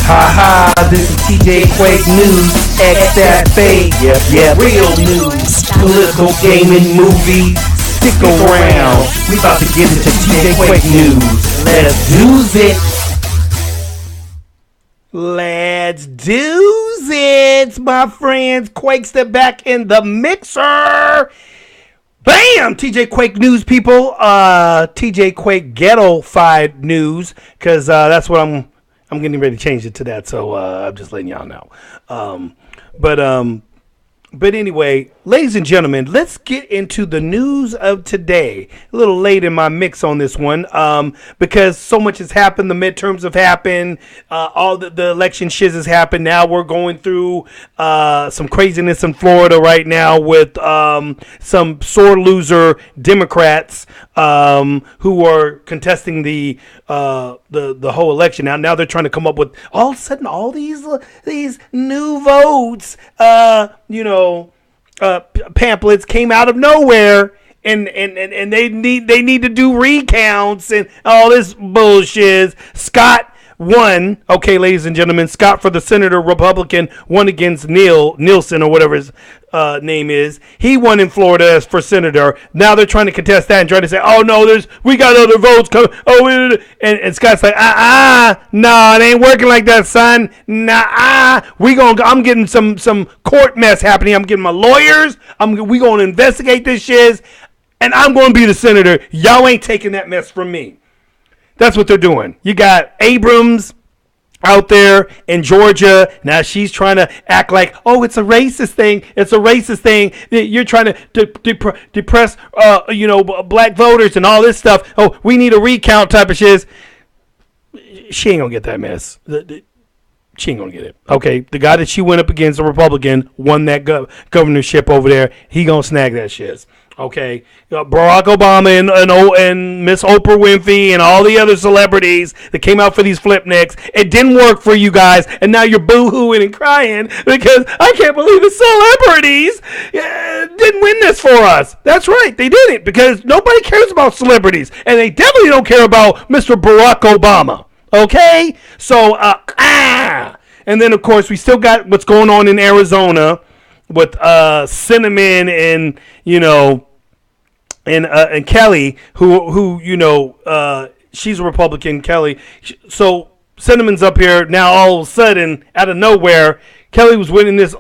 Ha ha, this is TJ Quake News, X that fake, yeah, real news, political, gaming, movie, stick around, we about to get into TJ Quake News, let's do it. Let's do it, my friends. Quakester back in the mixer. Bam! TJ Quake News, people. TJ Quake Ghetto-fied News, because that's what I'm getting ready to change it to that, so I'm just letting y'all know. But anyway, ladies and gentlemen, let's get into the news of today. A little late in my mix on this one, because so much has happened. The midterms have happened. All the election shiz has happened. Now we're going through some craziness in Florida right now with some sore loser Democrats who are contesting the whole election. Now they're trying to come up with all of a sudden all these new votes. Pamphlets came out of nowhere, and they need to do recounts and all this bullshit. Scott won. Okay, ladies and gentlemen, Scott for the senator, Republican, won against Nielsen or whatever his name is. He won in Florida as for senator. Now they're trying to contest that and trying to say, oh no, we got other votes coming. Oh, and Scott's like, no, it ain't working like that, son. I'm getting some court mess happening. I'm getting my lawyers. We gonna investigate this shit, and I'm gonna be the senator. Y'all ain't taking that mess from me. That's what they're doing. You got Abrams out there in Georgia. Now she's trying to act like, oh, it's a racist thing. It's a racist thing. You're trying to depress, black voters and all this stuff. Oh, we need a recount type of shit. She ain't gonna get that mess. She ain't gonna get it. Okay, the guy that she went up against, a Republican, won that governorship over there. He gonna snag that shit. Okay, Barack Obama and Miss Oprah Winfrey and all the other celebrities that came out for these flipnicks, it didn't work for you guys, and now you're boo-hooing and crying because I can't believe the celebrities didn't win this for us. That's right, they didn't, because nobody cares about celebrities, and they definitely don't care about Mr. Barack Obama. Okay, so and then of course we still got what's going on in Arizona with Cinnamon and and Kelly, who she's a Republican, Kelly. So Cinnamon's up here now. All of a sudden, out of nowhere, Kelly was winning this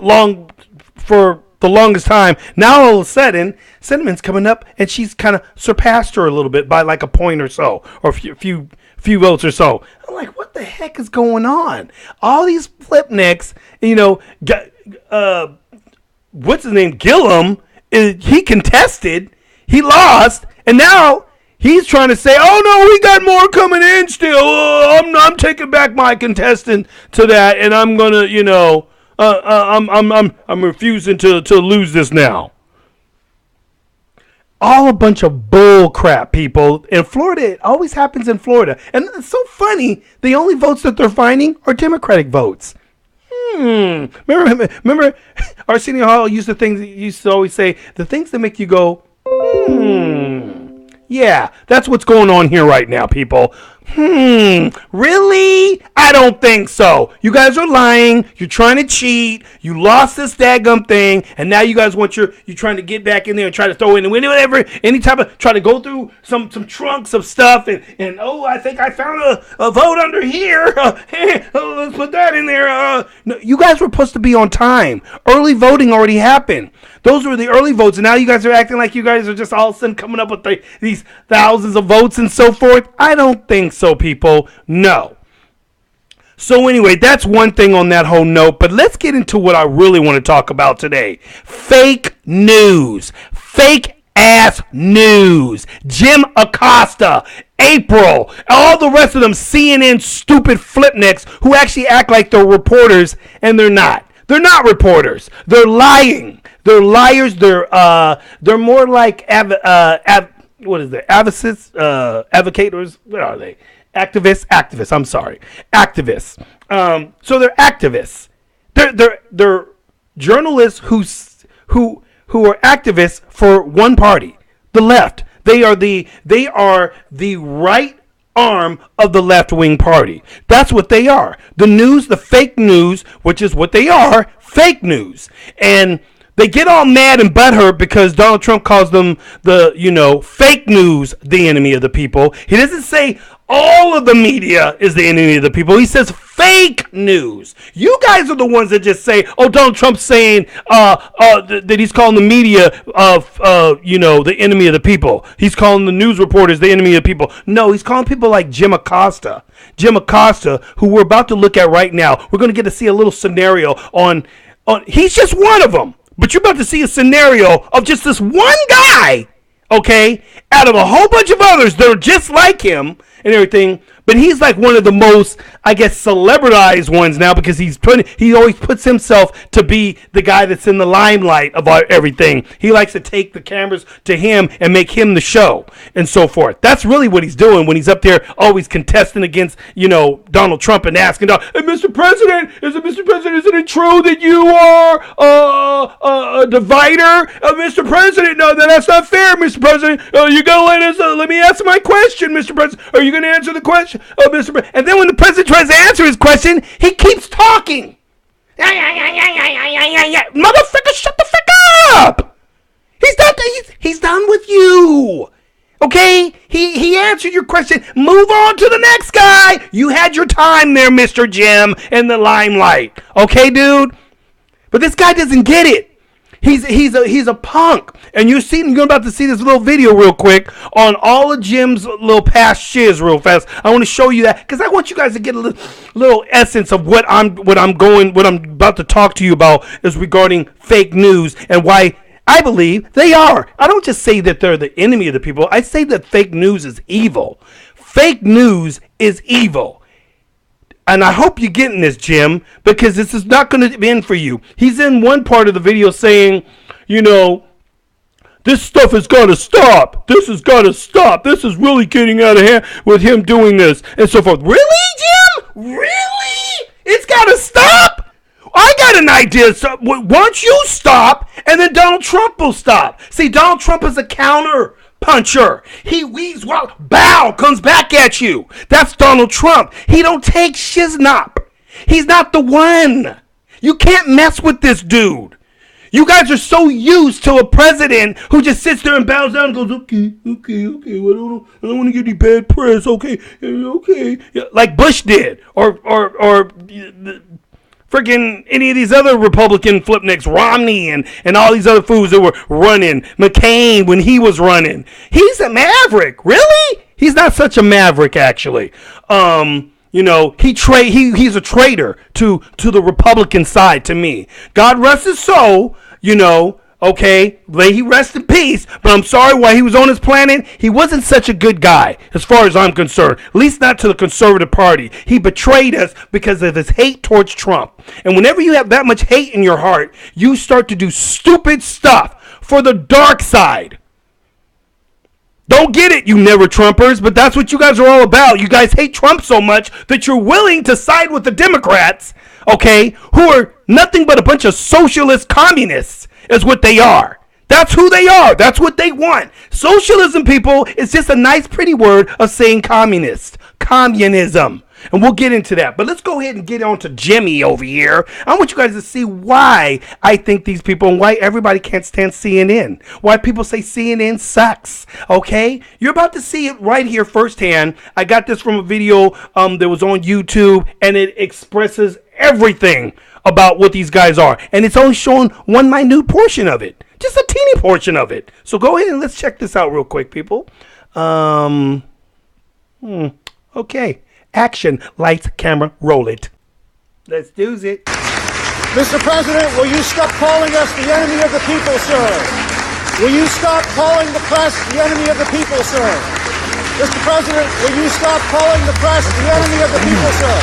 for the longest time. Now all of a sudden, Cinnamon's coming up, and she's kind of surpassed her a little bit by like a point or so, or a few votes or so. I'm like, what the heck is going on? All these flipnicks, what's his name? Gillum. He contested. He lost, and now he's trying to say, "Oh no, we got more coming in still. I'm taking back my contestant to that, and I'm gonna, I'm refusing to lose this now." All a bunch of bull crap, people. In Florida, it always happens in Florida, and it's so funny. The only votes that they're finding are Democratic votes. Remember, Arsenio Hall used to always say the things that make you go. Yeah, that's what's going on here right now, people. Really? I don't think so. You guys are lying. You're trying to cheat. You lost this daggum thing, and now you guys you're trying to get back in there and try to throw in whatever, any type of, try to go through some trunks of stuff, and I think I found a vote under here. Let's put that in there. No, you guys were supposed to be on time. Early voting already happened. Those were the early votes, and now you guys are acting like you guys are just all of a sudden coming up with these thousands of votes and so forth. I don't think so, people. No. So anyway, that's one thing on that whole note, but let's get into what I really want to talk about today. Fake news. Fake ass news. Jim Acosta, April, all the rest of them CNN stupid flipnicks who actually act like they're reporters, and they're not. They're not reporters. They're lying. They're liars. They're more like advocates, advocators. What are they? Activists. I'm sorry, activists. So they're activists. They're journalists who are activists for one party, the left. They are the right arm of the left-wing party. That's what they are. The news, the fake news, which is what they are, fake news. And they get all mad and butthurt because Donald Trump calls them fake news, the enemy of the people. He doesn't say all of the media is the enemy of the people. He says fake news. You guys are the ones that just say, oh, Donald Trump's saying that he's calling the media the enemy of the people. He's calling the news reporters the enemy of the people. No, he's calling people like Jim Acosta. Jim Acosta, who we're about to look at right now. We're going to get to see a little scenario on he's just one of them. But you're about to see a scenario of just this one guy, okay, out of a whole bunch of others that are just like him and everything. But he's like one of the most, I guess, celebritized ones now because he always puts himself to be the guy that's in the limelight of everything. He likes to take the cameras to him and make him the show and so forth. That's really what he's doing when he's up there always contesting against, Donald Trump and asking, hey, Mr. President, isn't it true that you are a divider? Mr. President, no, that's not fair, Mr. President. You got to let me answer my question, Mr. President. Are you going to answer the question? Oh, Mr. President. And then when the president tries to answer his question, he keeps talking. Motherfucker, shut the fuck up. He's done with you. Okay? He answered your question. Move on to the next guy. You had your time there, Mr. Jim, in the limelight. Okay, dude? But this guy doesn't get it. He's a punk. And you're about to see this little video real quick on all of Jim's little past shiz real fast. I want to show you that because I want you guys to get a little essence of what I'm about to talk to you about is regarding fake news and why I believe they are. I don't just say that they're the enemy of the people. I say that fake news is evil. Fake news is evil. And I hope you're getting this, Jim, because this is not going to end for you. He's in one part of the video saying, this stuff has got to stop. This has got to stop. This is really getting out of hand with him doing this and so forth. Really, Jim? Really? It's got to stop? I got an idea. So, why don't you stop and then Donald Trump will stop? See, Donald Trump is a counter puncher. He weaves well, bow, comes back at you. That's Donald Trump. He don't take shiznop. He's not the one. You can't mess with this dude. You guys are so used to a president who just sits there and bows down and goes, okay, well, I don't want to get any bad press, okay. Like Bush did, or freaking any of these other Republican flipnicks, Romney and all these other fools that were running, McCain when he was running. He's a maverick, really? He's not such a maverick, actually. He's a traitor to the Republican side to me. God rest his soul, okay, may he rest in peace, but I'm sorry, while he was on his planet, he wasn't such a good guy, as far as I'm concerned, at least not to the conservative party. He betrayed us because of his hate towards Trump. And whenever you have that much hate in your heart, you start to do stupid stuff for the dark side. Don't get it, you never Trumpers, but that's what you guys are all about. You guys hate Trump so much that you're willing to side with the Democrats, okay, who are nothing but a bunch of socialist communists is what they are. That's who they are. That's what they want. Socialism, people, is just a nice, pretty word of saying communist. Communism. And we'll get into that. But let's go ahead and get on to Jimmy over here. I want you guys to see why I think these people and why everybody can't stand CNN. Why people say CNN sucks. Okay? You're about to see it right here firsthand. I got this from a video that was on YouTube, and it expresses everything about what these guys are. And it's only showing one minute portion of it. Just a teeny portion of it. So go ahead and let's check this out real quick, people. Okay. Action, lights, camera, roll it. Let's do it. Mr. President, will you stop calling us the enemy of the people, sir? Will you stop calling the press the enemy of the people, sir? Mr. President, will you stop calling the press the enemy of the people, sir?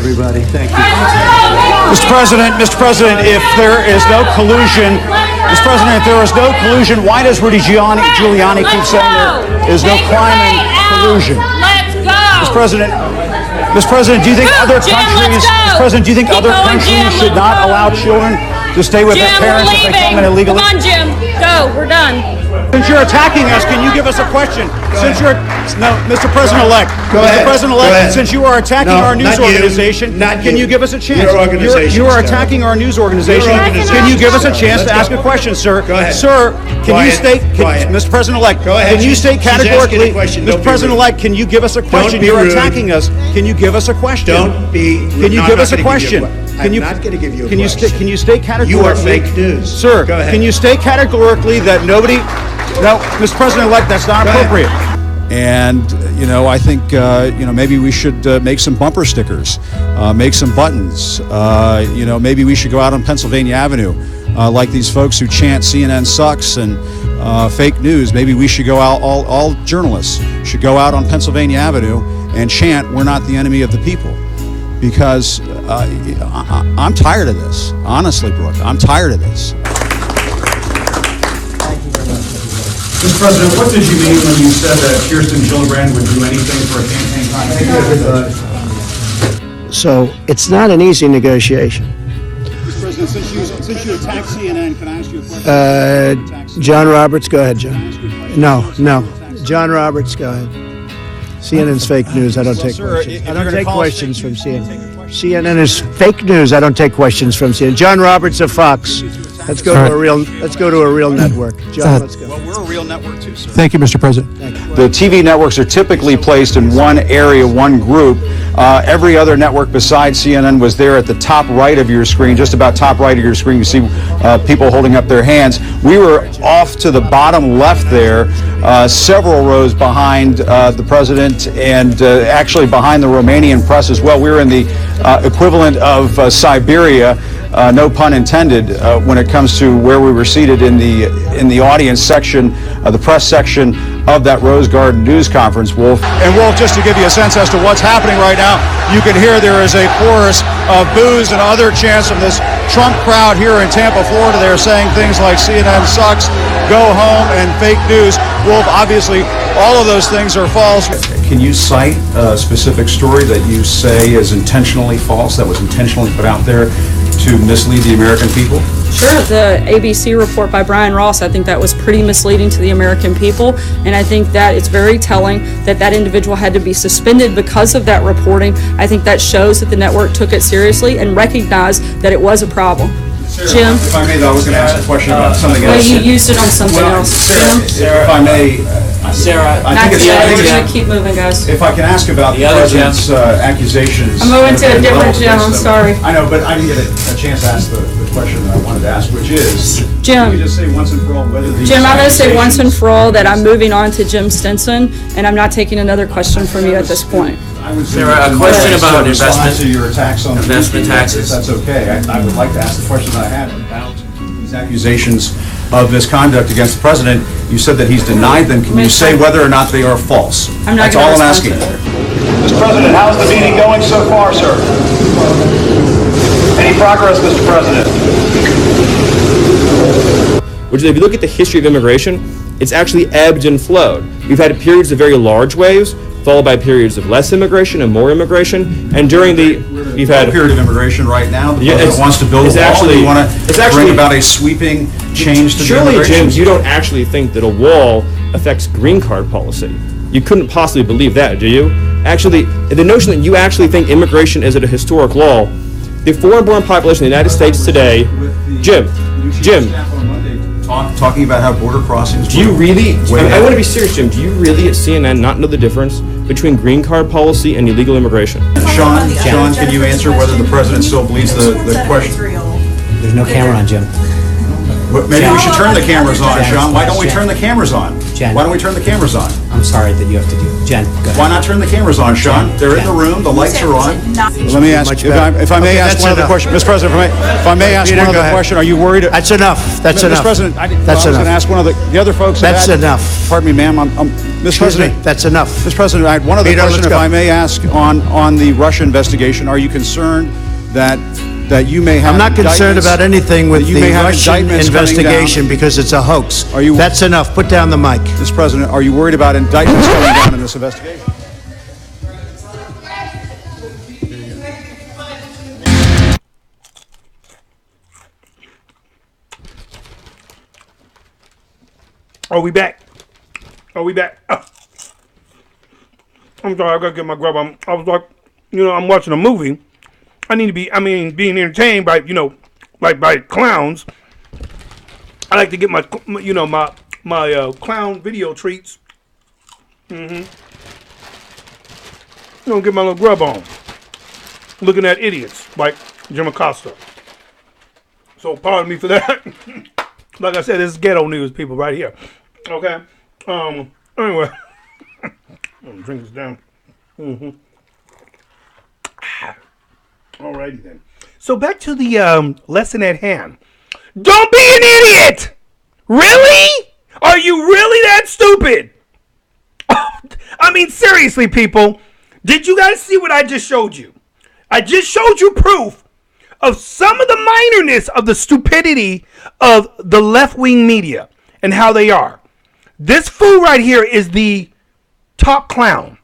Everybody, thank you. Mr. President, if there is no collusion, Mr. President, if there is no collusion, why does Rudy Giuliani keep saying there is no crime in collusion? Let's go. Mr. President, do you think other countries should not allow children to stay with their parents if they come in illegally? Come on, Jim. Go. We're done. Since you're attacking us, can you give us a question? Mr. President-elect. Mr. President-elect, since you are attacking our news organization, can you give us a chance? Your organization. You are attacking our news organization. Can you give us a chance to ask a question, sir? Go ahead. Sir, can you state, Quiet. Mr. President-elect, Go ahead. can you state She's asking a categorically, question. Mr. President-elect, can you give us a question? be You're rude. attacking us. Can you give us a question? Don't be. Can you No, give I'm us not a gonna give you question? I'm not going to give you a Can you question. can you state categorically? You are fake news. Sir, Go ahead. can you state categorically that nobody? No, Mr. President-elect, that's not Go ahead. appropriate. And I think maybe we should make some bumper stickers, make some buttons. Maybe we should go out on Pennsylvania Avenue, like these folks who chant CNN sucks and fake news. Maybe we should go out. All journalists should go out on Pennsylvania Avenue and chant, "We're not the enemy of the people," because I'm tired of this. Honestly, Brooke, I'm tired of this. Mr. President, what did you mean when you said that Kirsten Gillibrand would do anything for a campaign contribution? So it's not an easy negotiation. Mr. President, since you attacked CNN, can I ask you a question? John Roberts, go ahead, John. No. John Roberts, go ahead. CNN's fake news. I don't take questions. I don't take questions from CNN. CNN is fake news. I don't take questions from CNN. John Roberts of Fox. Let's go to a real network. John, let's go. Well, we're a real network too, sir. Thank you, Mr. President. The TV networks are typically placed in one area, one group. Every other network besides CNN was there at the top right of your screen, just about top right of your screen. You see people holding up their hands. We were off to the bottom left there, several rows behind the president and actually behind the Romanian press as well. We were in the equivalent of Siberia. No pun intended, when it comes to where we were seated in the audience section, the press section of that Rose Garden news conference, Wolf. And Wolf, just to give you a sense as to what's happening right now, you can hear there is a chorus of boos and other chants from this Trump crowd here in Tampa, Florida. They're saying things like CNN sucks, go home, and fake news. Wolf, obviously, all of those things are false. Can you cite a specific story that you say is intentionally false, that was intentionally put out there to mislead the American people? Sure, the ABC report by Brian Ross, I think that was pretty misleading to the American people, and I think that it's very telling that that individual had to be suspended because of that reporting. I think that shows that the network took it seriously and recognized that it was a problem. Jim? If I may, though, I was going to ask a question about something Well, else. you used it on something else. Jim? If I may, Sarah, I Not think yet, we're it's, gonna keep moving, guys. if I can ask about the other president's accusations. I'm moving to a different Jim, I'm sorry. I know, but I didn't get a chance to ask the question that I wanted to ask, which is, Jim. can you just say once and for all whether these Jim, I'm going to say once and accusations- for all that I'm moving on to Jim Stinson, and I'm not taking another question from you at this point. I would say Sarah, a in question response about to investment- your attacks on the investment media, taxes. If that's okay. I would like to ask the question that I had about these accusations of misconduct against the president. You said that he's denied them. Can you say whether or not they are false? I'm not That's gonna all I'm respond asking. to that. Mr. President, how's the meeting going so far, sir? Any progress, Mr. President? Which is, if you look at the history of immigration, it's actually ebbed and flowed. We've had periods of very large waves, followed by periods of less immigration and more immigration. And during we've had a period of immigration right now. The Yeah, president it's- wants to build a it's wall. actually- You want it's to actually- bring about a sweeping change to the Surely, immigration. Jim, you don't actually think that a wall affects green card policy. You couldn't possibly believe that, do you? Actually, the notion that you actually think immigration is at a historic law, the foreign-born population in the United States today, Jim, Talking about how border crossings. do you really, Wait, I want to be serious, Jim, do you really at CNN not know the difference between green card policy and illegal immigration? Sean, can you answer whether the president still believes the question? There's no camera on Jim. Maybe we should turn the cameras on, Sean. Why don't we turn the cameras on? Jen. Why don't we turn the cameras on? I'm sorry that you have to do. Jen, go ahead. Why not turn the cameras on, Sean? They're in the room, the lights are on. Let me ask, if I may ask one other question. Mr. President, if I may ask Peter, one go other ahead. question, are you worried? That's enough. That's enough. Mr. President, I That's was going enough. to ask one of the other folks. that That's had- enough. Pardon me, ma'am. Mr. Excuse President, me. That's enough. Mr. President, I had one other Peter, question, let's if go. I may ask, on the Russia investigation. Are you concerned that you may have I'm not concerned indictments- about anything with that you the may have Russian indictments coming down? investigation because it's a hoax. Are you- That's enough. Put down the mic. Mr. President, are you worried about indictments coming down in this investigation? Are we back? Are we back? I'm sorry, I gotta get my grub. I was like, I'm watching a movie. I need to be, being entertained by, like by clowns. I like to get my clown video treats. Get my little grub on. Looking at idiots like Jim Acosta. So pardon me for that. Like I said, this is ghetto news, people, right here. Okay. Anyway, I'm gonna drink this down. Alrighty then. So back to the lesson at hand. Don't be an idiot. Really? Are you really that stupid? Seriously, people. Did you guys see what I just showed you? I just showed you proof of some of the minorness of the stupidity of the left-wing media and how they are. This fool right here is the top clown.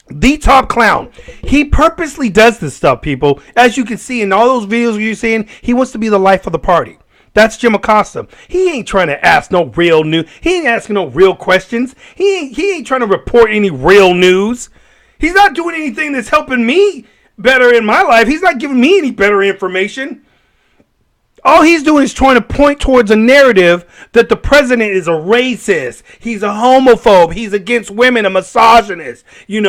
The top clown. He purposely does this stuff, people. As you can see in all those videos you're seeing, he wants to be the life of the party. That's Jim Acosta. He ain't trying to ask no real news. He ain't asking no real questions. He ain't trying to report any real news. He's not doing anything that's helping me better in my life. He's not giving me any better information. All he's doing is trying to point towards a narrative that the president is a racist. He's a homophobe. He's against women, a misogynist. He's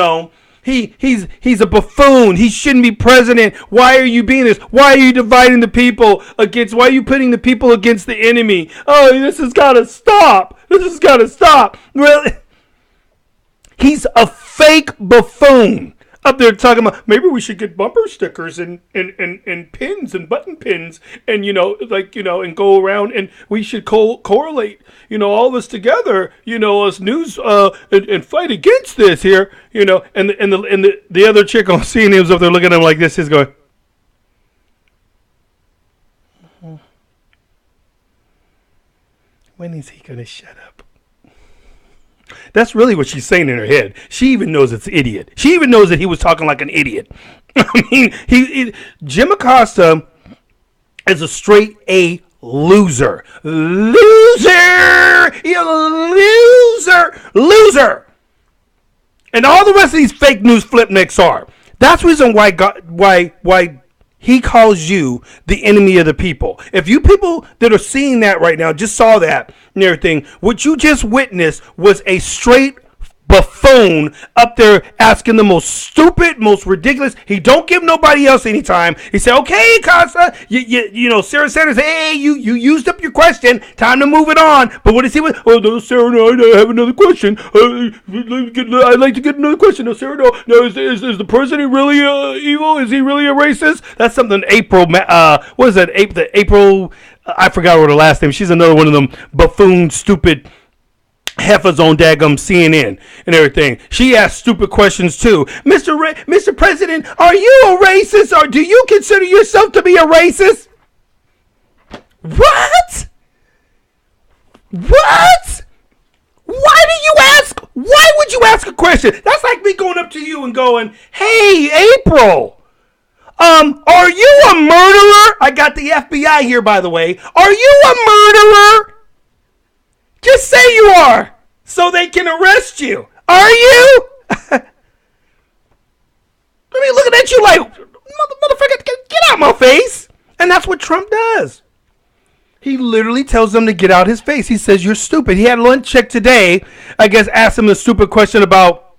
a buffoon. He shouldn't be president. Why are you being this? Why are you dividing the people why are you putting the people against the enemy? Oh, this has got to stop. This has got to stop. Really? He's a fake buffoon. Up there talking about maybe we should get bumper stickers and pins and button pins and and go around and we should correlate all this together as news and fight against this here and the other chick on CNN was up there looking at him like this is going. When is he gonna shut up? That's really what she's saying in her head. She even knows it's idiot. She even knows that he was talking like an idiot. Jim Acosta is a straight A loser. Loser! He's a loser! And all the rest of these fake news flipnicks are. That's the reason why he calls you the enemy of the people. If you people that are seeing that right now just saw that and everything, what you just witnessed was a straight buffoon up there asking the most stupid, most ridiculous. He don't give nobody else any time. He said, "Okay, Acosta, Sarah Sanders, hey, you used up your question. Time to move it on." But what is he with? Oh no, Sarah, no, I have another question. I'd like to get another question. No, Sarah, no, is the president really evil? Is he really a racist? That's something April. What is that? April. I forgot her last name. She's another one of them buffoon, stupid heifers on daggum CNN and everything. She asked stupid questions too. Mr. President, are you a racist or do you consider yourself to be a racist? What? What? Why would you ask a question? That's like me going up to you and going, "Hey, April, are you a murderer?" I got the FBI here, by the way. Are you a murderer? Just say you are, so they can arrest you. Are you? I mean, looking at you like, motherfucker, get out my face. And that's what Trump does. He literally tells them to get out his face. He says, "You're stupid." He had lunch check today, I guess, asked him a stupid question about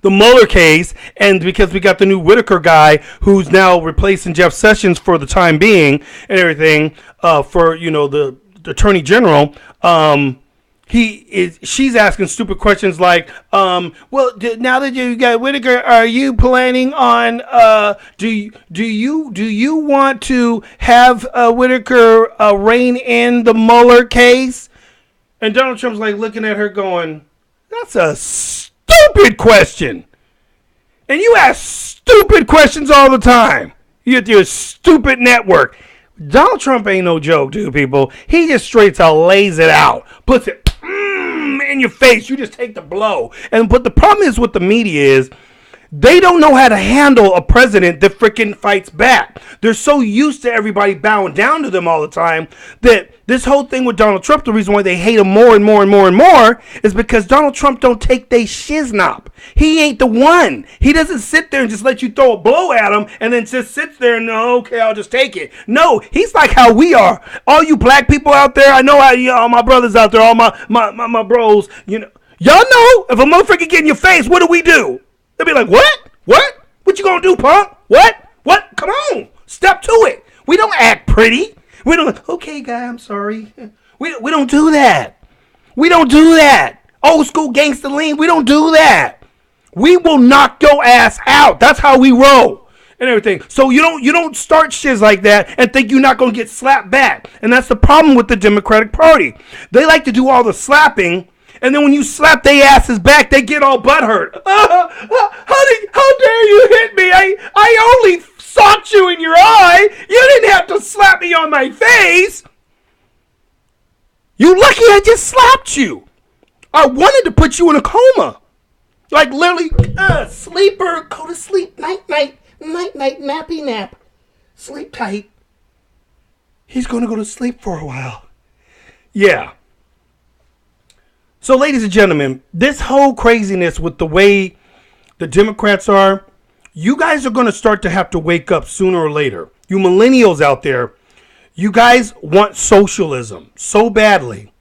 the Mueller case, and because we got the new Whitaker guy who's now replacing Jeff Sessions for the time being and everything, for the Attorney General, she's asking stupid questions like, now that you got Whitaker, are you planning on, do you want to have Whitaker rein in the Mueller case? And Donald Trump's like looking at her going, "That's a stupid question. And you ask stupid questions all the time. You get your stupid network." Donald Trump ain't no joke, dude, people. He just straight to lays it out. Puts it in your face. You just take the blow. But the problem is with the media is they don't know how to handle a president that freaking fights back. They're so used to everybody bowing down to them all the time that this whole thing with Donald Trump, the reason why they hate him more and more and more and more is because Donald Trump don't take they shiznop. He ain't the one. He doesn't sit there and just let you throw a blow at him and then just sits there and, okay, I'll just take it. No, he's like how we are. All you black people out there, I know how all my brothers out there, all my bros, y'all know if a motherfucker get in your face, what do? They'll be like, what? What you gonna do, punk? What? Come on, step to it. We don't act pretty. We don't, okay, guy, I'm sorry. We don't do that. We don't do that. Old school gangster lean, we don't do that. We will knock your ass out. That's how we roll and everything. So you don't start shiz like that and think you're not going to get slapped back. And that's the problem with the Democratic Party. They like to do all the slapping, and then when you slap their asses back, they get all butthurt. How dare you hit me? I only socked you in your eye. You didn't have to slap me on my face. You lucky I just slapped you. I wanted to put you in a coma. Like literally, sleeper, go to sleep, night, nappy nap. Sleep tight. He's going to go to sleep for a while. Yeah. So ladies and gentlemen, this whole craziness with the way the Democrats are, you guys are going to start to have to wake up sooner or later. You millennials out there, you guys want socialism so badly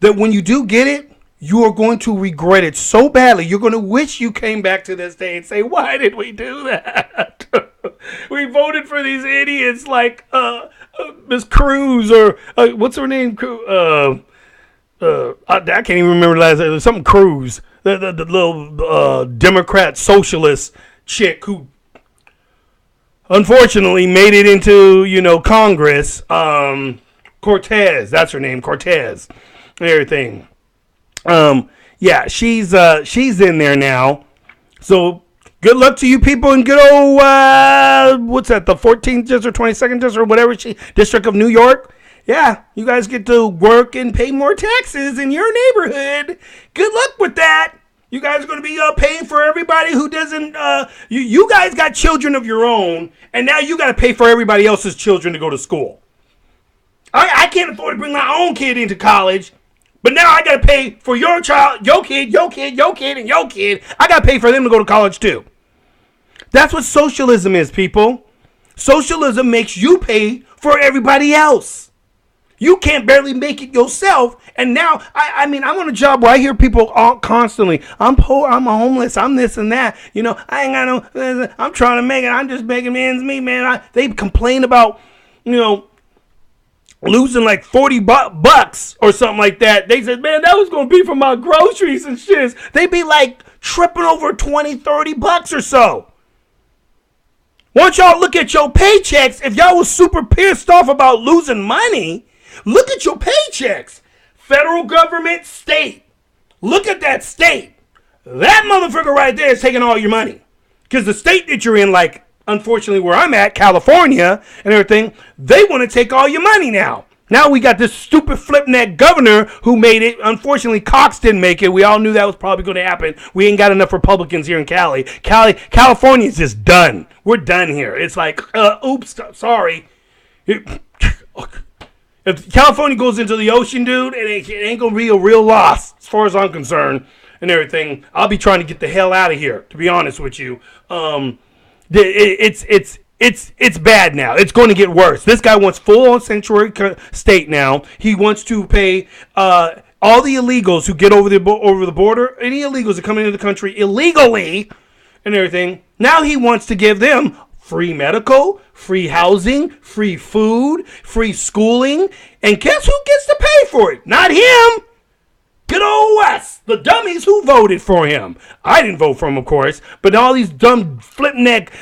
that when you do get it, you are going to regret it so badly. You're going to wish you came back to this day and say, why did we do that? We voted for these idiots like Miss Cruz or what's her name? I can't even remember the last name. Something Cruz, the little Democrat socialist chick who unfortunately made it into, Congress. Cortez, that's her name, Cortez, and everything. Yeah, she's in there now. So good luck to you people in good old what's that, the 14th district, 22nd district, or whatever district of New York. Yeah, you guys get to work and pay more taxes in your neighborhood. Good luck with that. You guys are going to be paying for everybody who doesn't, you guys got children of your own, and now you got to pay for everybody else's children to go to school. I can't afford to bring my own kid into college, but now I got to pay for your child, your kid, and your kid. I got to pay for them to go to college too. That's what socialism is, people. Socialism makes you pay for everybody else. You can't barely make it yourself. And now, I'm on a job where I hear people all constantly, I'm poor, I'm homeless, I'm this and that. I ain't got no, I'm trying to make it. I'm just making ends meet, man. They complain about, losing like 40 bucks or something like that. They said, man, that was going to be for my groceries and shit. They be like tripping over 20, 30 bucks or so. Once y'all look at your paychecks, if y'all was super pissed off about losing money, look at your paychecks. Federal government, state. Look at that state. That motherfucker right there is taking all your money. Because the state that you're in, like, unfortunately, where I'm at, California and everything, they want to take all your money now. Now we got this stupid flip-neck governor who made it. Unfortunately, Cox didn't make it. We all knew that was probably going to happen. We ain't got enough Republicans here in Cali. California's just done. We're done here. It's like, oops, sorry. If California goes into the ocean, dude, it ain't going to be a real loss as far as I'm concerned and everything. I'll be trying to get the hell out of here, to be honest with you. It's bad now. It's going to get worse. This guy wants full-on sanctuary state now. He wants to pay all the illegals who get over the border, any illegals that come into the country illegally and everything. Now he wants to give them free medical, free housing, free food, free schooling. And guess who gets to pay for it? Not him. Good old us, the dummies who voted for him. I didn't vote for him, of course, but all these dumb flip-neck,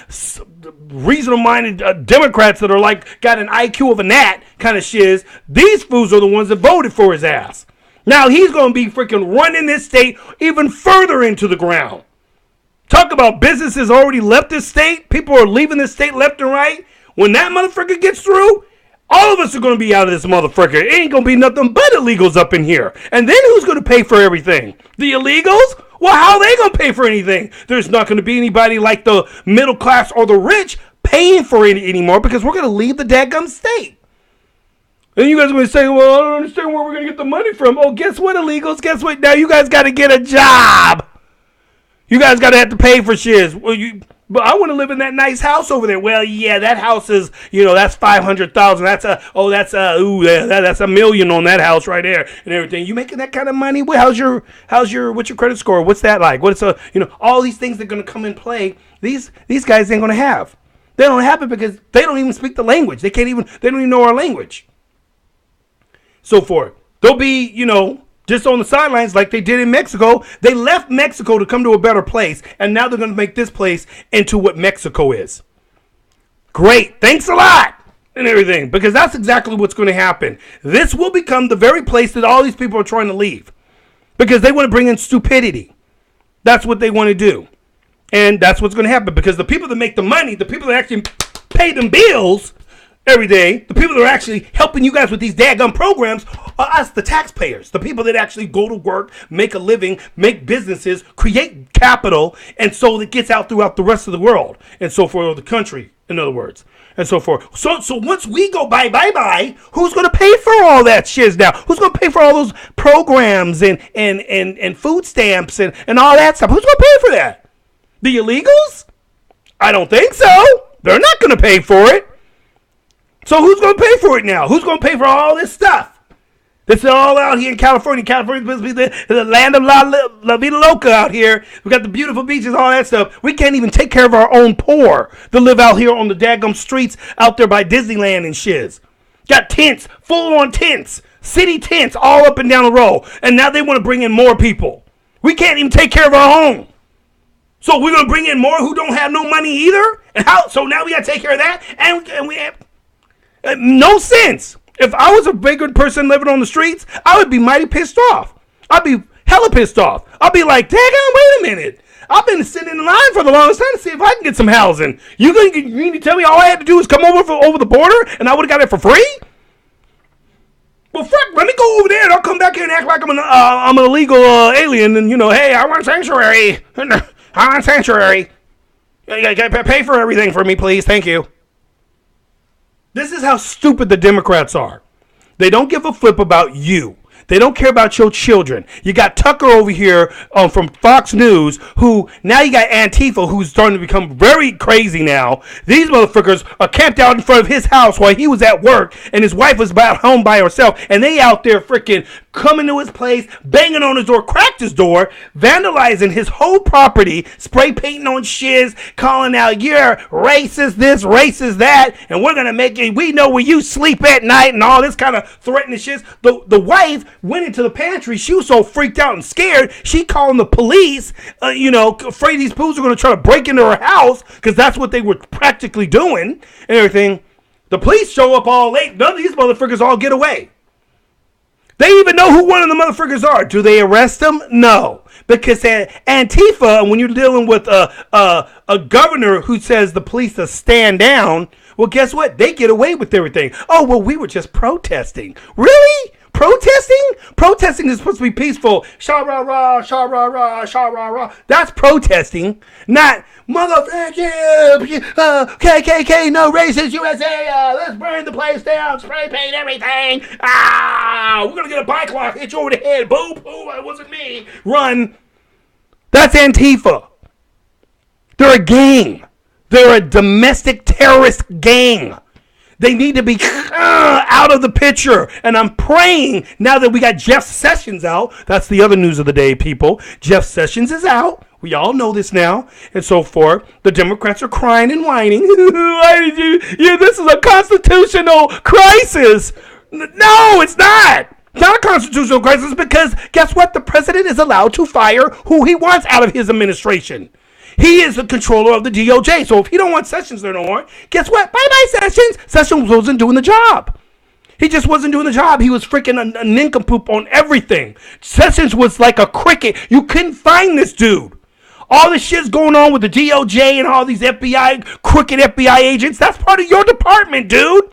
reasonable-minded Democrats that are like got an IQ of a gnat kind of shiz, these fools are the ones that voted for his ass. Now he's going to be freaking running this state even further into the ground. Talk about businesses already left this state. People are leaving this state left and right. When that motherfucker gets through, all of us are going to be out of this motherfucker. It ain't going to be nothing but illegals up in here. And then who's going to pay for everything? The illegals? Well, how are they going to pay for anything? There's not going to be anybody like the middle class or the rich paying for it anymore because we're going to leave the dadgum state. And you guys are going to say, well, I don't understand where we're going to get the money from. Oh, guess what, illegals? Guess what? Now you guys got to get a job. You guys got to have to pay for shiz. Well, but I want to live in that nice house over there. Well, yeah, that house is, that's $500,000. That's that's $1 million on that house right there and everything. You making that kind of money? Well, what's your credit score? What's that like? What's all these things that are going to come in play. These guys ain't going to have. They don't have it because they don't even speak the language. They don't even know our language. So forth. They'll be, just on the sidelines like they did in Mexico. They left Mexico to come to a better place, and now they're going to make this place into what Mexico is. Great. Thanks a lot and everything, because that's exactly what's going to happen. This will become the very place that all these people are trying to leave because they want to bring in stupidity. That's what they want to do. And that's what's going to happen because the people that make the money, the people that actually pay them bills every day, the people that are actually helping you guys with these daggum programs are us, the taxpayers, the people that actually go to work, make a living, make businesses, create capital, and so it gets out throughout the rest of the world, and so forth, the country, in other words, and so forth. So once we go bye, who's going to pay for all that shiz now? Who's going to pay for all those programs and food stamps and all that stuff? Who's going to pay for that? The illegals? I don't think so. They're not going to pay for it. So who's going to pay for it now? Who's going to pay for all this stuff? This is all out here in California. California's supposed to be the land of La Vida Loca out here. We got the beautiful beaches, all that stuff. We can't even take care of our own poor that live out here on the daggum streets out there by Disneyland and shiz. Got tents, full-on tents, city tents all up and down the road. And now they want to bring in more people. We can't even take care of our own. So we're going to bring in more who don't have no money either? And how? So now we got to take care of that? And we have... no sense. If I was a bigger person living on the streets, I would be mighty pissed off. I'd be hella pissed off. I'd be like, daggone, wait a minute. I've been sitting in line for the longest time to see if I can get some housing. You mean to tell me all I had to do was come over the border and I would have got it for free? Well, fuck, let me go over there and I'll come back here and act like I'm an illegal alien and, hey, I want sanctuary. I want sanctuary. Pay for everything for me, please. Thank you. This is how stupid the Democrats are. They don't give a flip about you. They don't care about your children. You got Tucker over here from Fox News, who now you got Antifa, who's starting to become very crazy now. These motherfuckers are camped out in front of his house while he was at work, and his wife was at home by herself, and they out there freaking coming to his place, banging on his door, cracked his door, vandalizing his whole property, spray painting on shiz, calling out, you're racist this, racist that, and we're going to make it, we know where you sleep at night, and all this kind of threatening shiz. The wife went into the pantry. She was so freaked out and scared, she called the police, afraid these fools are going to try to break into her house, because that's what they were practically doing, and everything. The police show up all late. None of these motherfuckers all get away. They even know who one of the motherfuckers are. Do they arrest them? No. Because Antifa, when you're dealing with a governor who says the police to stand down, well, guess what? They get away with everything. Oh, well, we were just protesting. Really? Protesting? Protesting is supposed to be peaceful. Sha-ra-ra, sha-ra-ra, sha-ra-ra. That's protesting, not motherfucking KKK, no racist USA. Let's burn the place down, spray paint everything. We're going to get a bike lock, hit you over the head. Boom, boom, it wasn't me. Run. That's Antifa. They're a gang. They're a domestic terrorist gang. They need to be out of the picture. And I'm praying now that we got Jeff Sessions out. That's the other news of the day, people. Jeff Sessions is out. We all know this now. And so forth. The Democrats are crying and whining. Why did you? This is a constitutional crisis. No, it's not. It's not a constitutional crisis because guess what? The president is allowed to fire who he wants out of his administration. He is the controller of the DOJ. So if he don't want Sessions there no more, guess what? Bye-bye, Sessions. Sessions wasn't doing the job. He just wasn't doing the job. He was freaking a nincompoop on everything. Sessions was like a cricket. You couldn't find this dude. All this shit's going on with the DOJ and all these crooked FBI agents. That's part of your department, dude.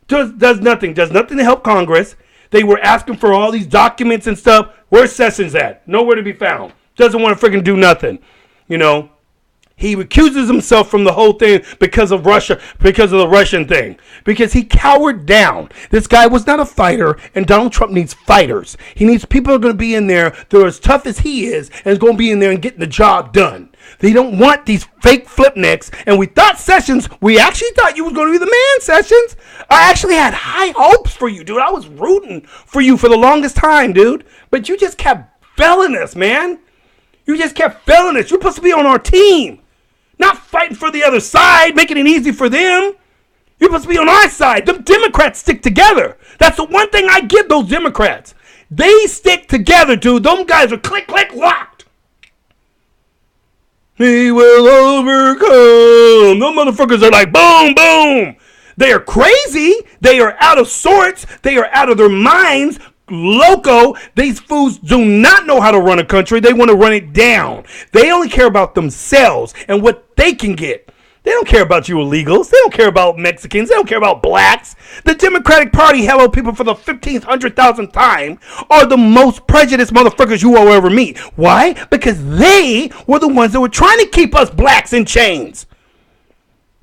Does nothing. Does nothing to help Congress. They were asking for all these documents and stuff. Where's Sessions at? Nowhere to be found. Doesn't want to freaking do nothing. He recuses himself from the whole thing because of Russia, because of the Russian thing, because he cowered down. This guy was not a fighter, and Donald Trump needs fighters. He needs people who are going to be in there that are as tough as he is and is going to be in there and getting the job done. They don't want these fake flipnicks. And we actually thought you was going to be the man, Sessions. I actually had high hopes for you, dude. I was rooting for you for the longest time, dude. But you just kept failing us, man. You just kept failing us. You're supposed to be on our team. Not fighting for the other side, making it easy for them. You're supposed to be on our side. Them Democrats stick together. That's the one thing I give those Democrats. They stick together, dude. Them guys are click, click, locked. He will overcome. Them motherfuckers are like boom, boom. They are crazy. They are out of sorts. They are out of their minds. Loco. These fools do not know how to run a country. They want to run it down. They only care about themselves and what they can get. They don't care about you illegals. They don't care about Mexicans. They don't care about blacks. The Democratic Party, hello people, for the 15th, 100,000th time, are the most prejudiced motherfuckers you will ever meet. Why? Because they were the ones that were trying to keep us blacks in chains.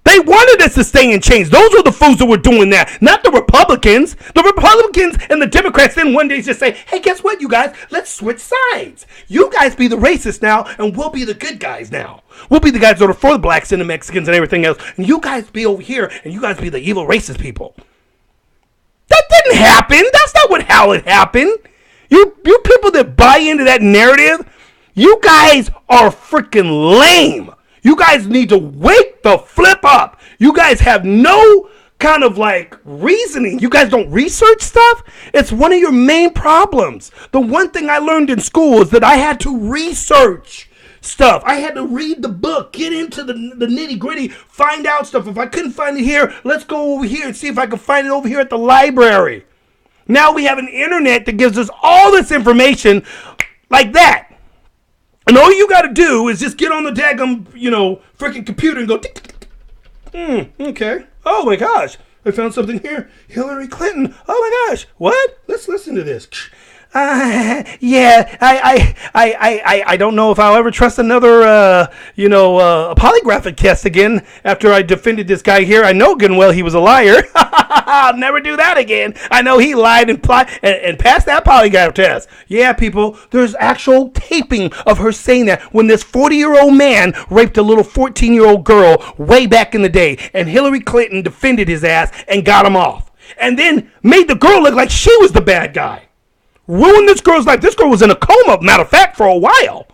They wanted us to stay in chains. Those were the fools that were doing that, not the Republicans. The Republicans and the Democrats then one day just say, hey, guess what, you guys? Let's switch sides. You guys be the racists now, and we'll be the good guys now. We'll be the guys that are for the blacks and the Mexicans and everything else. And you guys be over here, and you guys be the evil racist people. That didn't happen. That's not how it happened. You people that buy into that narrative, you guys are freaking lame. You guys need to wake the flip up. You guys have no kind of like reasoning. You guys don't research stuff. It's one of your main problems. The one thing I learned in school is that I had to research stuff. I had to read the book, get into the nitty gritty, find out stuff. If I couldn't find it here, let's go over here and see if I can find it over here at the library. Now we have an internet that gives us all this information like that. And all you got to do is just get on the daggum, freaking computer and go, okay. Oh my gosh, I found something here. Hillary Clinton. Oh my gosh, what? Let's listen to this. Yeah, I don't know if I'll ever trust another, a polygraphic test again after I defended this guy here. I know good and well he was a liar. I'll never do that again. I know he lied and passed that polygraph test. Yeah, people, there's actual taping of her saying that when this 40-year-old man raped a little 14-year-old girl way back in the day, and Hillary Clinton defended his ass and got him off, and then made the girl look like she was the bad guy. Ruined this girl's life. This girl was in a coma, matter of fact, for a while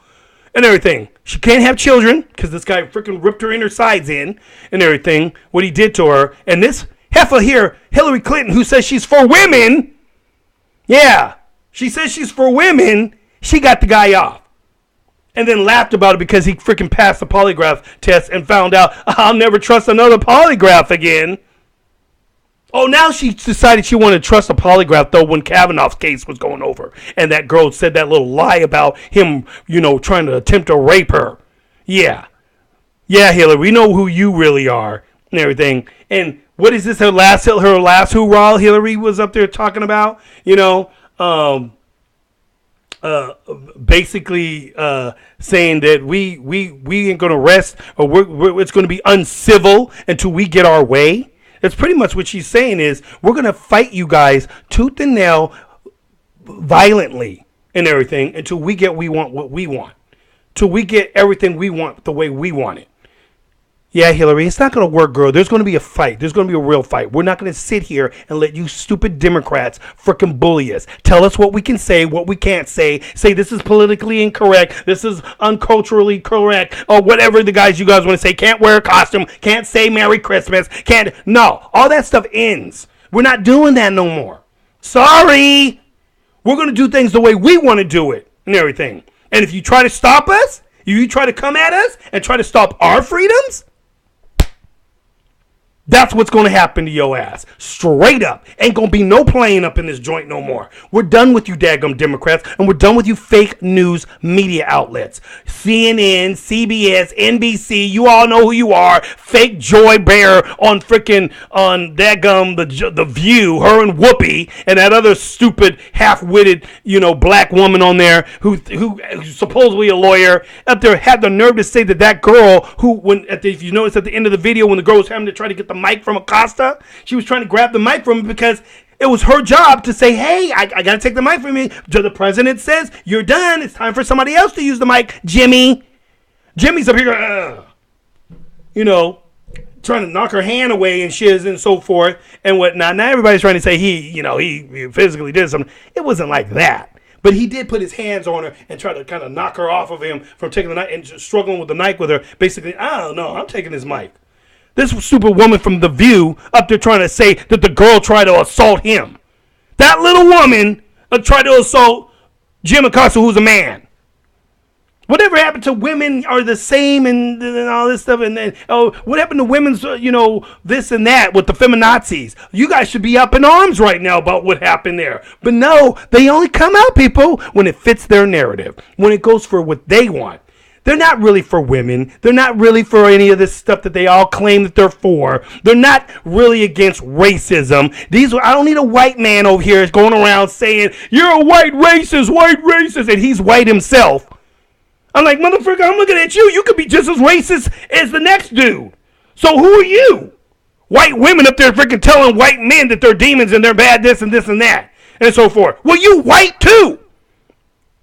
and everything. She can't have children because this guy freaking ripped her inner sides in and everything, what he did to her. And this heifer here, Hillary Clinton, who says she's for women, yeah, she says she's for women, she got the guy off. And then laughed about it because he freaking passed the polygraph test and found out, I'll never trust another polygraph again. Oh, now she decided she wanted to trust a polygraph, though, when Kavanaugh's case was going over. And that girl said that little lie about him, trying to attempt to rape her. Yeah. Yeah, Hillary, we know who you really are and everything. And what is this, her last hoorah Hillary was up there talking about? Basically saying that we ain't going to rest, or it's going to be uncivil until we get our way. That's pretty much what she's saying is we're going to fight you guys tooth and nail violently and everything until we get what we want. Till we get everything we want the way we want it. Yeah, Hillary, it's not going to work, girl. There's going to be a fight. There's going to be a real fight. We're not going to sit here and let you stupid Democrats frickin' bully us. Tell us what we can say, what we can't say. Say this is politically incorrect. This is unculturally correct. Or whatever you guys want to say. Can't wear a costume. Can't say Merry Christmas. Can't. No. All that stuff ends. We're not doing that no more. Sorry. We're going to do things the way we want to do it and everything. And if you try to stop us, if you try to come at us and try to stop our freedoms, That's what's going to happen to your ass. Straight up. Ain't going to be no playing up in this joint no more. We're done with you daggum Democrats, and we're done with you fake news media outlets. CNN, CBS, NBC, you all know who you are. Fake Joy Bear on daggum the View, her and Whoopi, and that other stupid half-witted, black woman on there who's supposedly a lawyer up there had the nerve to say that girl who, if you notice at the end of the video when the girl was having to try to get the mic from Acosta, she was trying to grab the mic from him because it was her job to say, hey, I got to take the mic from you. The president says, you're done. It's time for somebody else to use the mic. Jimmy's up here, trying to knock her hand away and shiz and so forth and whatnot. Now everybody's trying to say he physically did something. It wasn't like that. But he did put his hands on her and try to kind of knock her off of him from taking the mic and just struggling with the mic with her. Basically, I don't know, I'm taking his mic. This stupid woman from The View up there trying to say that the girl tried to assault him. That little woman tried to assault Jim Acosta, who's a man. Whatever happened to women are the same and all this stuff. And then, what happened to women's, this and that with the feminazis? You guys should be up in arms right now about what happened there. But no, they only come out, people, when it fits their narrative, when it goes for what they want. They're not really for women. They're not really for any of this stuff that they all claim that they're for. They're not really against racism. I don't need a white man over here going around saying, you're a white racist, and he's white himself. I'm like, motherfucker, I'm looking at you. You could be just as racist as the next dude. So who are you? White women up there freaking telling white men that they're demons and they're bad this and that and so forth. Well, you white too.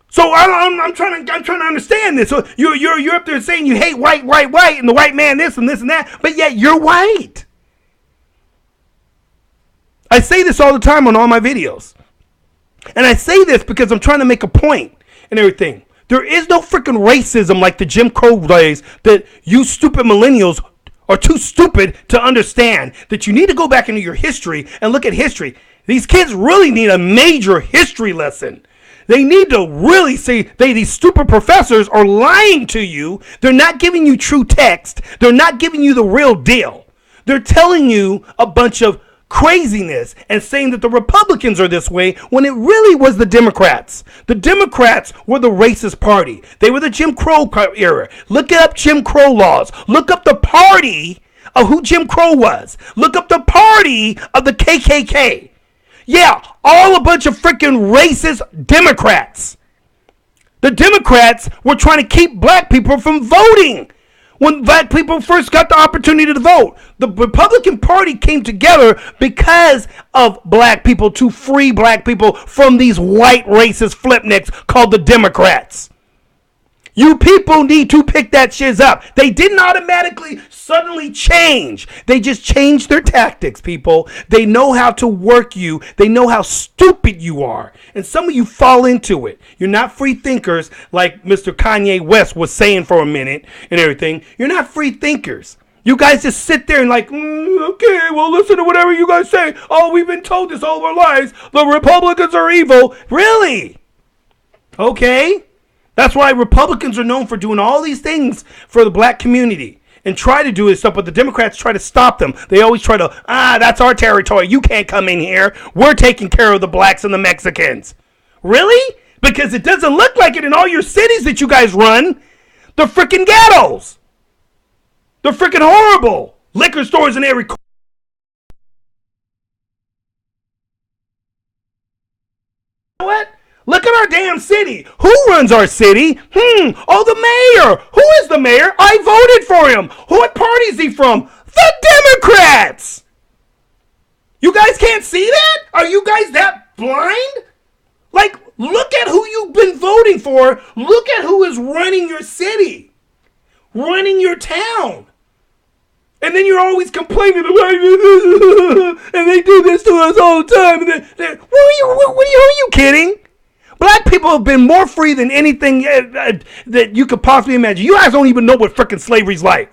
So I'm trying to understand this. So you're up there saying you hate white, and the white man this and that, but yet you're white. I say this all the time on all my videos. And I say this because I'm trying to make a point and everything. There is no freaking racism like the Jim Crow days that you stupid millennials are too stupid to understand. That you need to go back into your history and look at history. These kids really need a major history lesson. They need to really see these stupid professors are lying to you. They're not giving you true text. They're not giving you the real deal. They're telling you a bunch of craziness and saying that the Republicans are this way when it really was the Democrats. The Democrats were the racist party. They were the Jim Crow era. Look up Jim Crow laws. Look up the party of who Jim Crow was. Look up the party of the KKK. Yeah, all a bunch of freaking racist Democrats. The Democrats were trying to keep black people from voting when black people first got the opportunity to vote. The Republican Party came together because of black people to free black people from these white racist flipnicks called the Democrats. You people need to pick that shiz up. They didn't automatically suddenly change. They just changed their tactics, people. They know how to work you. They know how stupid you are. And some of you fall into it. You're not free thinkers like Mr. Kanye West was saying for a minute and everything. You're not free thinkers. You guys just sit there and like, okay, well, listen to whatever you guys say. Oh, we've been told this all of our lives. The Republicans are evil. Really? Okay. That's why Republicans are known for doing all these things for the black community and try to do this stuff, but the Democrats try to stop them. They always try to, that's our territory. You can't come in here. We're taking care of the blacks and the Mexicans. Really? Because it doesn't look like it in all your cities that you guys run. They're freaking ghettos. They're freaking horrible. Liquor stores in every corner. You know what? Look at our damn city. Who runs our city? Oh, the mayor. Who is the mayor? I voted for him. What party is he from? The Democrats. You guys can't see that? Are you guys that blind? Like, look at who you've been voting for. Look at who is running your city, running your town. And then you're always complaining about and they do this to us all the time. And who are you kidding? Black people have been more free than anything that you could possibly imagine. You guys don't even know what freaking slavery's like.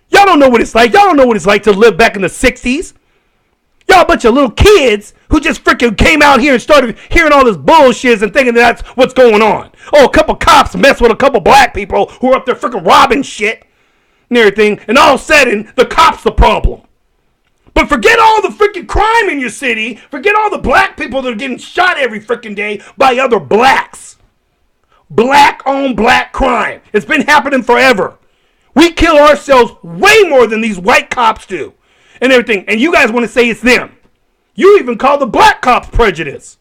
Y'all don't know what it's like. Y'all don't know what it's like to live back in the 60s. Y'all a bunch of little kids who just freaking came out here and started hearing all this bullshit and thinking that's what's going on. Oh, a couple cops mess with a couple black people who are up there freaking robbing shit and everything. And all of a sudden, the cop's the problem. But forget all the freaking crime in your city. Forget all the black people that are getting shot every freaking day by other blacks. Black on black crime. It's been happening forever. We kill ourselves way more than these white cops do and everything. And you guys want to say it's them. You even call the black cops prejudice.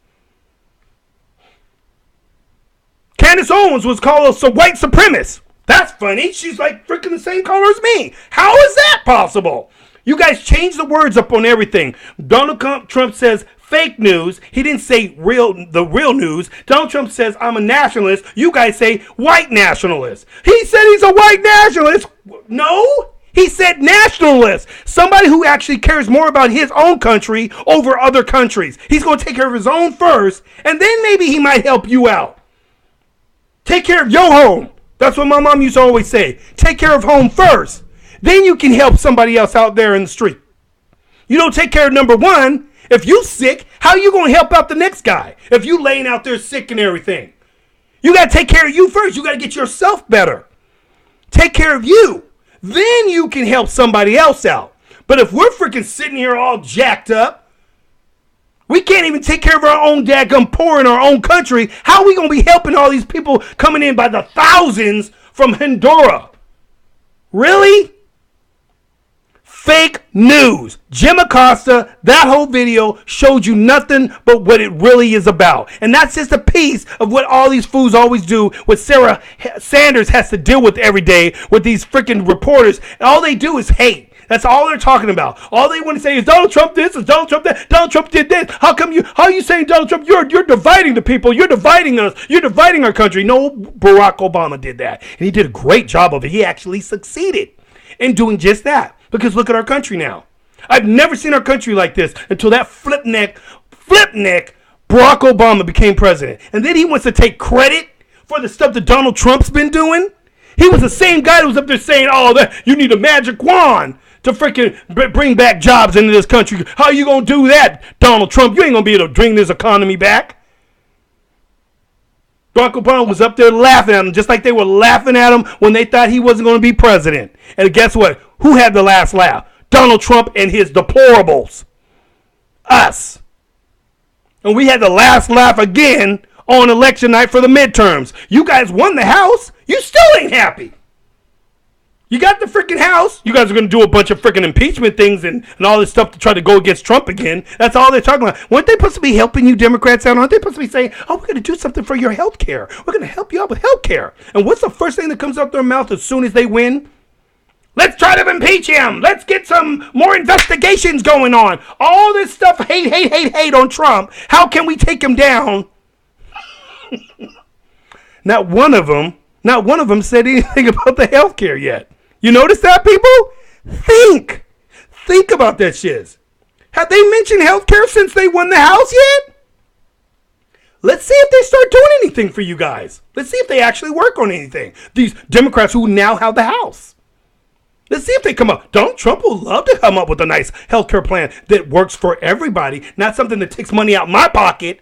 Candace Owens was called a white supremacist. That's funny. She's like freaking the same color as me. How is that possible? You guys change the words up on everything. Donald Trump says fake news. He didn't say the real news. Donald Trump says I'm a nationalist. You guys say white nationalist. He said he's a white nationalist. No, he said nationalist. Somebody who actually cares more about his own country over other countries. He's going to take care of his own first, and then maybe he might help you out. Take care of your home. That's what my mom used to always say. Take care of home first. Then you can help somebody else out there in the street. You don't take care of number one. If you sick, how you going to help out the next guy? If you laying out there sick and everything. You got to take care of you first. You got to get yourself better. Take care of you. Then you can help somebody else out. But if we're freaking sitting here all jacked up, we can't even take care of our own daggum poor in our own country. How are we going to be helping all these people coming in by the thousands from Honduras? Really? Fake news. Jim Acosta, that whole video showed you nothing but what it really is about. And that's just a piece of what all these fools always do, what Sarah Sanders has to deal with every day with these freaking reporters. And all they do is hate. That's all they're talking about. All they want to say is Donald Trump this, is Donald Trump that, Donald Trump did this. How are you saying Donald Trump? You're dividing the people. You're dividing us. You're dividing our country. No, Barack Obama did that. And he did a great job of it. He actually succeeded in doing just that. Because look at our country now. I've never seen our country like this until that flip neck Barack Obama became president. And then he wants to take credit for the stuff that Donald Trump's been doing. He was the same guy that was up there saying, oh, that you need a magic wand to freaking bring back jobs into this country. How are you going to do that, Donald Trump? You ain't going to be able to bring this economy back. Barack Obama was up there laughing at him, just like they were laughing at him when they thought he wasn't going to be president. And guess what? Who had the last laugh? Donald Trump and his deplorables. Us. And we had the last laugh again on election night for the midterms. You guys won the House. You still ain't happy. You got the freaking House. You guys are going to do a bunch of freaking impeachment things and all this stuff to try to go against Trump again. That's all they're talking about. Weren't they supposed to be helping you Democrats out? Aren't they supposed to be saying, oh, we're going to do something for your health care. We're going to help you out with health care. And what's the first thing that comes out their mouth as soon as they win? Let's try to impeach him. Let's get some more investigations going on. All this stuff, hate on Trump. How can we take him down? Not one of them said anything about the health care yet. You notice that, people? Think about that shit. Have they mentioned healthcare since they won the House yet? Let's see if they start doing anything for you guys. Let's see if they actually work on anything. These Democrats who now have the House. Let's see if they come up. Donald Trump will love to come up with a nice healthcare plan that works for everybody, not something that takes money out my pocket.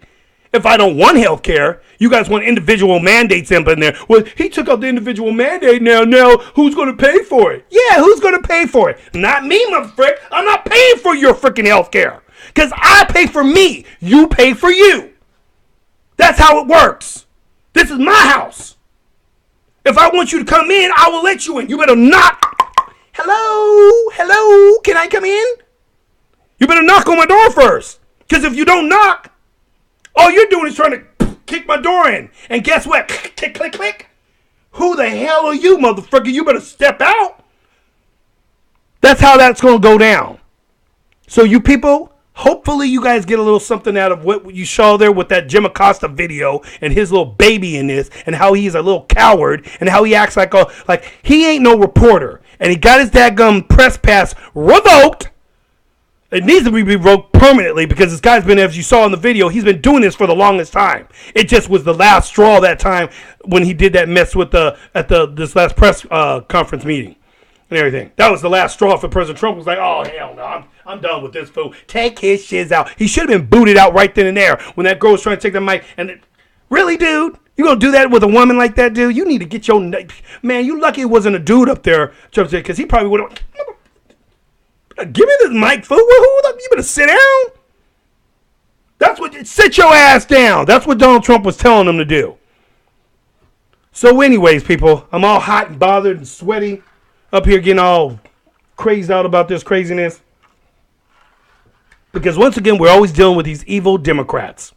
If I don't want health care, you guys want individual mandates in there. Well, he took out the individual mandate now. Who's going to pay for it? Yeah, who's going to pay for it? Not me, motherfucker. I'm not paying for your freaking health care. Because I pay for me. You pay for you. That's how it works. This is my house. If I want you to come in, I will let you in. You better knock. Hello, can I come in? You better knock on my door first. Because if you don't knock, all you're doing is trying to kick my door in. And guess what? Click, click, click. Who the hell are you, motherfucker? You better step out. That's how that's going to go down. So you people, hopefully you guys get a little something out of what you saw there with that Jim Acosta video and his little baby in this and how he's a little coward and how he acts like he ain't no reporter. And he got his dadgum press pass revoked. It needs to be revoked permanently because this guy's been, as you saw in the video, he's been doing this for the longest time. It just was the last straw that time when he did that mess with this last press conference meeting and everything. That was the last straw for President Trump. Was like, oh hell no, I'm done with this fool. Take his shiz out. He should have been booted out right then and there when that girl was trying to take the mic. And really, dude, you gonna do that with a woman like that, dude? You need to get your man. You lucky it wasn't a dude up there, because he probably would have. Give me this mic, fool. You better sit down. Sit your ass down. That's what Donald Trump was telling them to do. So anyways, people, I'm all hot and bothered and sweaty up here getting all crazed out about this craziness. Because once again, we're always dealing with these evil Democrats.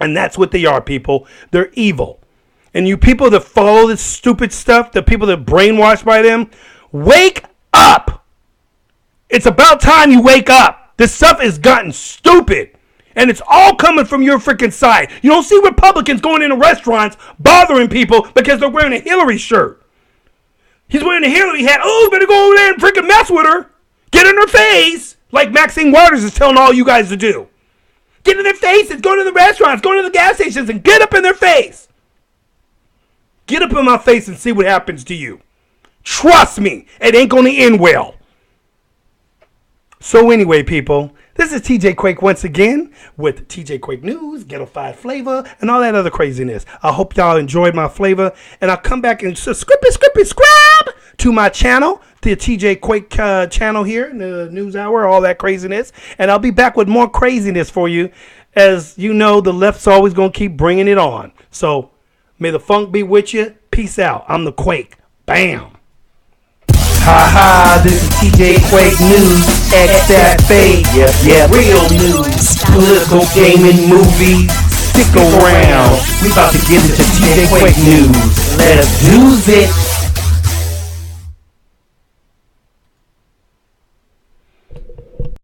And that's what they are, people. They're evil. And you people that follow this stupid stuff, the people that are brainwashed by them, wake up. It's about time you wake up. This stuff has gotten stupid. And it's all coming from your freaking side. You don't see Republicans going into restaurants bothering people because they're wearing a Hillary shirt. He's wearing a Hillary hat. Oh, better go over there and freaking mess with her. Get in her face. Like Maxine Waters is telling all you guys to do. Get in their faces. Go to the restaurants. Go to the gas stations and get up in their face. Get up in my face and see what happens to you. Trust me. It ain't going to end well. So anyway, people, this is TJ Quake once again with TJ Quake News, Ghetto-fied Flavor, and all that other craziness. I hope y'all enjoyed my flavor, and I'll come back and subscribe to my channel, the TJ Quake channel here in the News Hour, all that craziness, and I'll be back with more craziness for you. As you know, the left's always going to keep bringing it on. So may the funk be with you. Peace out. I'm the Quake. Bam. Ha, this is TJ Quake News, X that fake, yeah, real news, political, gaming, movies, stick around, we about to get into TJ Quake News, let's do it.